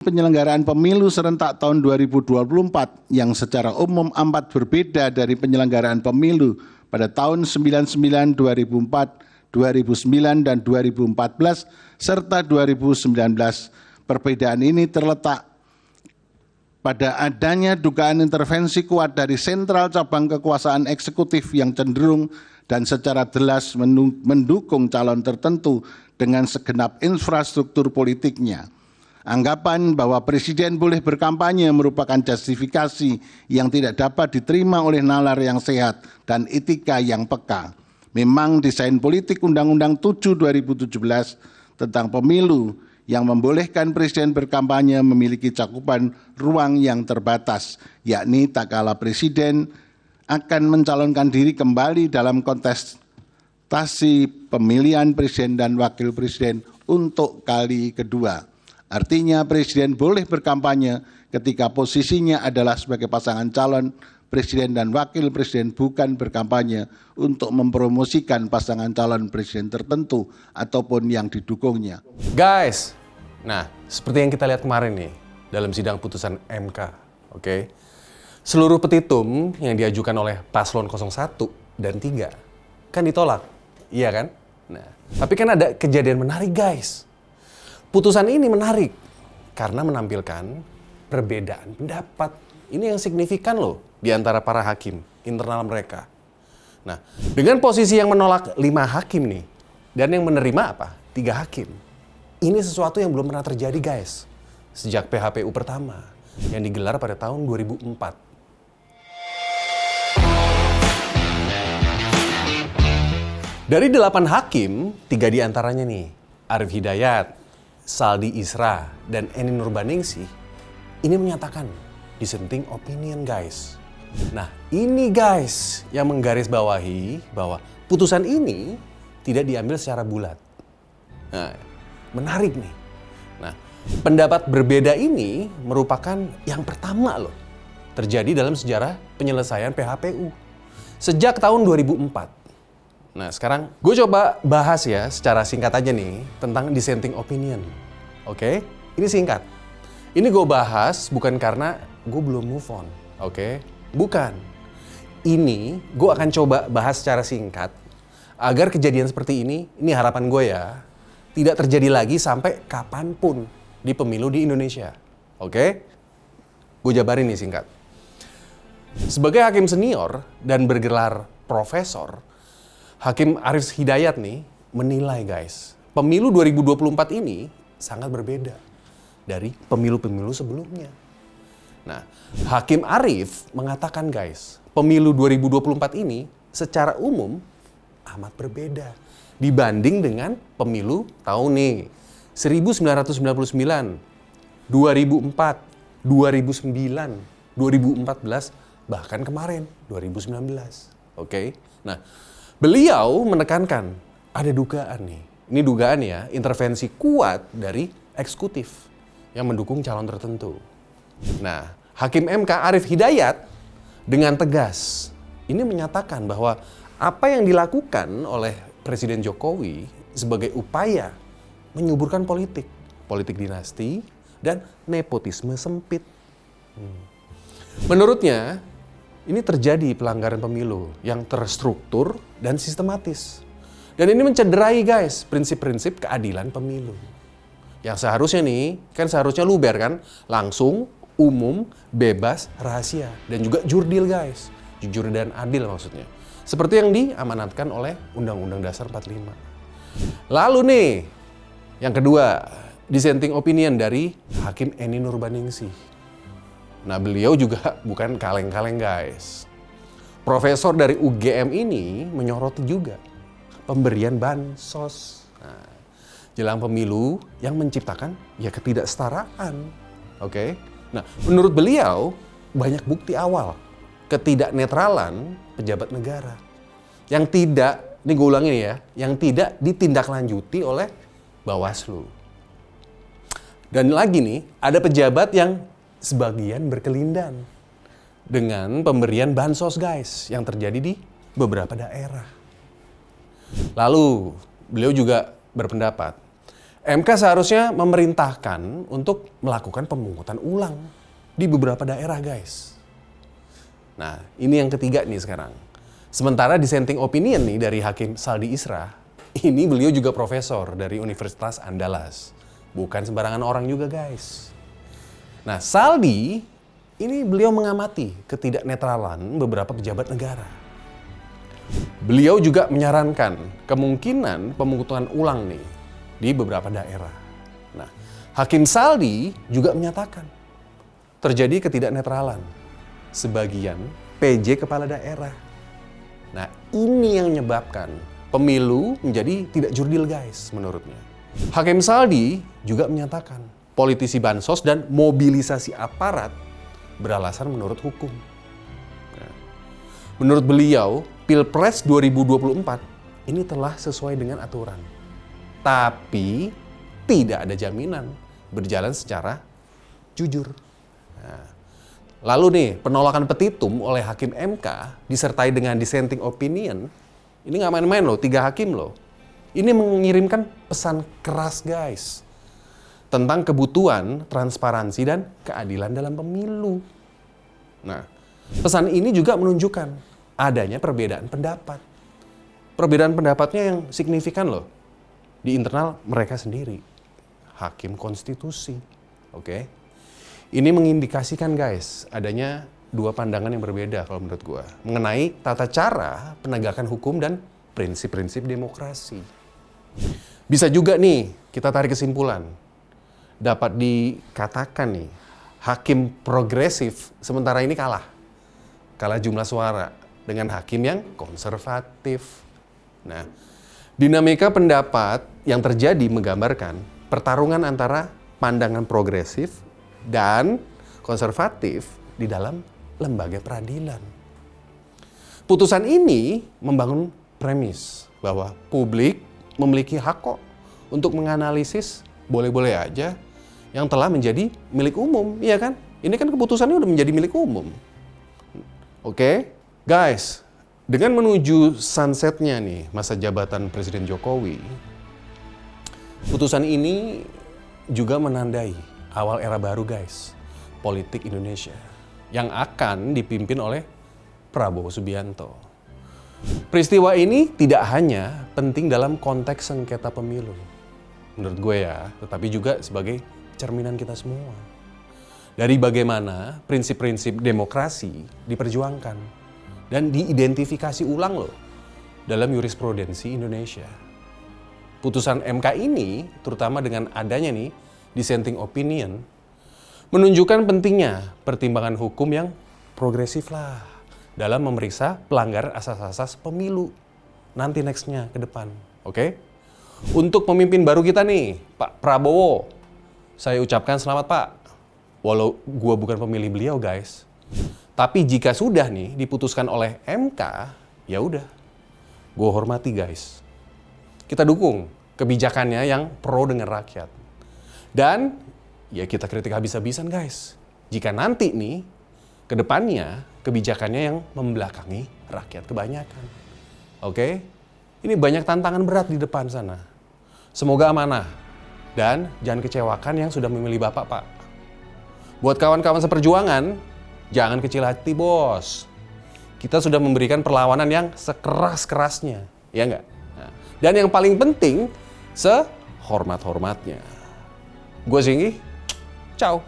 Penyelenggaraan pemilu serentak tahun 2024 yang secara umum amat berbeda dari penyelenggaraan pemilu pada tahun 99, 2004, 2009, dan 2014, serta 2019. Perbedaan ini terletak pada adanya dugaan intervensi kuat dari sentral cabang kekuasaan eksekutif yang cenderung dan secara jelas mendukung calon tertentu dengan segenap infrastruktur politiknya. Anggapan bahwa presiden boleh berkampanye merupakan justifikasi yang tidak dapat diterima oleh nalar yang sehat dan etika yang peka. Memang desain politik Undang-Undang 7 2017 tentang pemilu yang membolehkan presiden berkampanye memiliki cakupan ruang yang terbatas, yakni tak kala presiden akan mencalonkan diri kembali dalam kontestasi pemilihan presiden dan wakil presiden untuk kali kedua. Artinya presiden boleh berkampanye ketika posisinya adalah sebagai pasangan calon presiden dan wakil presiden, bukan berkampanye untuk mempromosikan pasangan calon presiden tertentu ataupun yang didukungnya. Guys, nah seperti yang kita lihat kemarin nih dalam sidang putusan MK, oke? Seluruh petitum yang diajukan oleh paslon 01 dan 3 kan ditolak, iya kan? Nah, tapi kan ada kejadian menarik guys. Putusan ini menarik karena menampilkan perbedaan pendapat. Ini yang signifikan loh di antara para hakim internal mereka. Nah, dengan posisi yang menolak 5 hakim nih dan yang menerima apa? 3 hakim. Ini sesuatu yang belum pernah terjadi guys. Sejak PHPU pertama yang digelar pada tahun 2004. Dari 8 hakim, 3 diantaranya nih, Arief Hidayat, Saldi Isra, dan Eni Nurbaningsih, ini menyatakan dissenting opinion guys. Nah ini guys yang menggarisbawahi bahwa putusan ini tidak diambil secara bulat. Nah, menarik nih. Nah, pendapat berbeda ini merupakan yang pertama loh terjadi dalam sejarah penyelesaian PHPU sejak tahun 2004. Nah sekarang gue coba bahas ya secara singkat aja nih tentang dissenting opinion. Oke, ini singkat. Ini gue bahas bukan karena gue belum move on. Oke, bukan. Ini gue akan coba bahas secara singkat agar kejadian seperti ini harapan gue ya, tidak terjadi lagi sampai kapanpun di pemilu di Indonesia. Oke, gue jabarin nih singkat. Sebagai hakim senior dan bergelar profesor, Hakim Arief Hidayat nih menilai guys, pemilu 2024 ini sangat berbeda dari pemilu-pemilu sebelumnya. Nah, Hakim Arief mengatakan guys, pemilu 2024 ini secara umum amat berbeda dibanding dengan pemilu tahun nih 1999, 2004, 2009, 2014, bahkan kemarin 2019. Oke. Nah, beliau menekankan ada dugaan nih. Ini dugaan ya, intervensi kuat dari eksekutif yang mendukung calon tertentu. Nah, Hakim MK Arief Hidayat dengan tegas ini menyatakan bahwa apa yang dilakukan oleh Presiden Jokowi sebagai upaya menyuburkan politik dinasti dan nepotisme sempit. Menurutnya, ini terjadi pelanggaran pemilu yang terstruktur dan sistematis. Dan ini mencederai guys prinsip-prinsip keadilan pemilu. Yang seharusnya nih, kan seharusnya luber kan, langsung, umum, bebas, rahasia. Dan juga jurdil guys, jujur dan adil maksudnya. Seperti yang diamanatkan oleh Undang-Undang Dasar 45. Lalu nih, yang kedua, dissenting opinion dari Hakim Eni Nurbaningsih. Nah beliau juga bukan kaleng-kaleng guys. Profesor dari UGM ini menyoroti juga pemberian bansos. Nah, jelang pemilu yang menciptakan ya ketidaksetaraan. Oke. Nah menurut beliau banyak bukti awal ketidaknetralan pejabat negara. Yang tidak, ini gue ulangin ya, yang tidak ditindaklanjuti oleh Bawaslu. Dan lagi nih, ada pejabat yang sebagian berkelindan dengan pemberian bansos guys yang terjadi di beberapa daerah. Lalu beliau juga berpendapat MK seharusnya memerintahkan untuk melakukan pemungutan ulang di beberapa daerah, guys. Nah, ini yang ketiga nih sekarang. Sementara dissenting opinion nih dari Hakim Saldi Isra, ini beliau juga profesor dari Universitas Andalas. Bukan sembarangan orang juga, guys. Nah, Saldi, ini beliau mengamati ketidaknetralan beberapa pejabat negara. Beliau juga menyarankan kemungkinan pemungutan ulang nih di beberapa daerah. Nah, Hakim Saldi juga menyatakan terjadi ketidaknetralan sebagian PJ kepala daerah. Nah, ini yang menyebabkan pemilu menjadi tidak jurdil, guys, menurutnya. Hakim Saldi juga menyatakan politisi bansos dan mobilisasi aparat beralasan menurut hukum. Nah, menurut beliau, Pilpres 2024 ini telah sesuai dengan aturan. Tapi tidak ada jaminan berjalan secara jujur. Nah, lalu nih, penolakan petitum oleh Hakim MK disertai dengan dissenting opinion, ini nggak main-main loh, 3 hakim loh. Ini mengirimkan pesan keras, guys, tentang kebutuhan transparansi dan keadilan dalam pemilu. Nah, pesan ini juga menunjukkan adanya perbedaan pendapat. Perbedaan pendapatnya yang signifikan loh di internal mereka sendiri, hakim konstitusi. Oke. Ini mengindikasikan, guys, adanya 2 pandangan yang berbeda kalau menurut gua mengenai tata cara penegakan hukum dan prinsip-prinsip demokrasi. Bisa juga nih kita tarik kesimpulan, dapat dikatakan nih hakim progresif sementara ini kalah jumlah suara dengan hakim yang konservatif. Nah, dinamika pendapat yang terjadi menggambarkan pertarungan antara pandangan progresif dan konservatif di dalam lembaga peradilan. Putusan ini membangun premis bahwa publik memiliki hak kok untuk menganalisis boleh-boleh aja yang telah menjadi milik umum, iya kan? Ini kan keputusannya udah menjadi milik umum. Oke, guys, dengan menuju sunsetnya nih masa jabatan Presiden Jokowi, putusan ini juga menandai awal era baru, guys, politik Indonesia yang akan dipimpin oleh Prabowo Subianto. Peristiwa ini tidak hanya penting dalam konteks sengketa pemilu, menurut gue ya, tetapi juga sebagai cerminan kita semua. Dari bagaimana prinsip-prinsip demokrasi diperjuangkan dan diidentifikasi ulang loh dalam jurisprudensi Indonesia. Putusan MK ini, terutama dengan adanya nih dissenting opinion, menunjukkan pentingnya pertimbangan hukum yang progresif lah dalam memeriksa pelanggaran asas-asas pemilu nanti nextnya ke depan. Oke? Untuk pemimpin baru kita nih, Pak Prabowo, saya ucapkan selamat, Pak. Walau gua bukan pemilih beliau, guys. Tapi jika sudah nih diputuskan oleh MK, ya udah. Gua hormati, guys. Kita dukung kebijakannya yang pro dengan rakyat. Dan ya kita kritik habis-habisan, guys. Jika nanti nih ke depannya kebijakannya yang membelakangi rakyat kebanyakan. Oke? Ini banyak tantangan berat di depan sana. Semoga amanah. Dan jangan kecewakan yang sudah memilih Bapak, Pak. Buat kawan-kawan seperjuangan, jangan kecil hati, bos. Kita sudah memberikan perlawanan yang sekeras-kerasnya, ya nggak? Nah, dan yang paling penting, sehormat-hormatnya. Gue Singgi, ciao.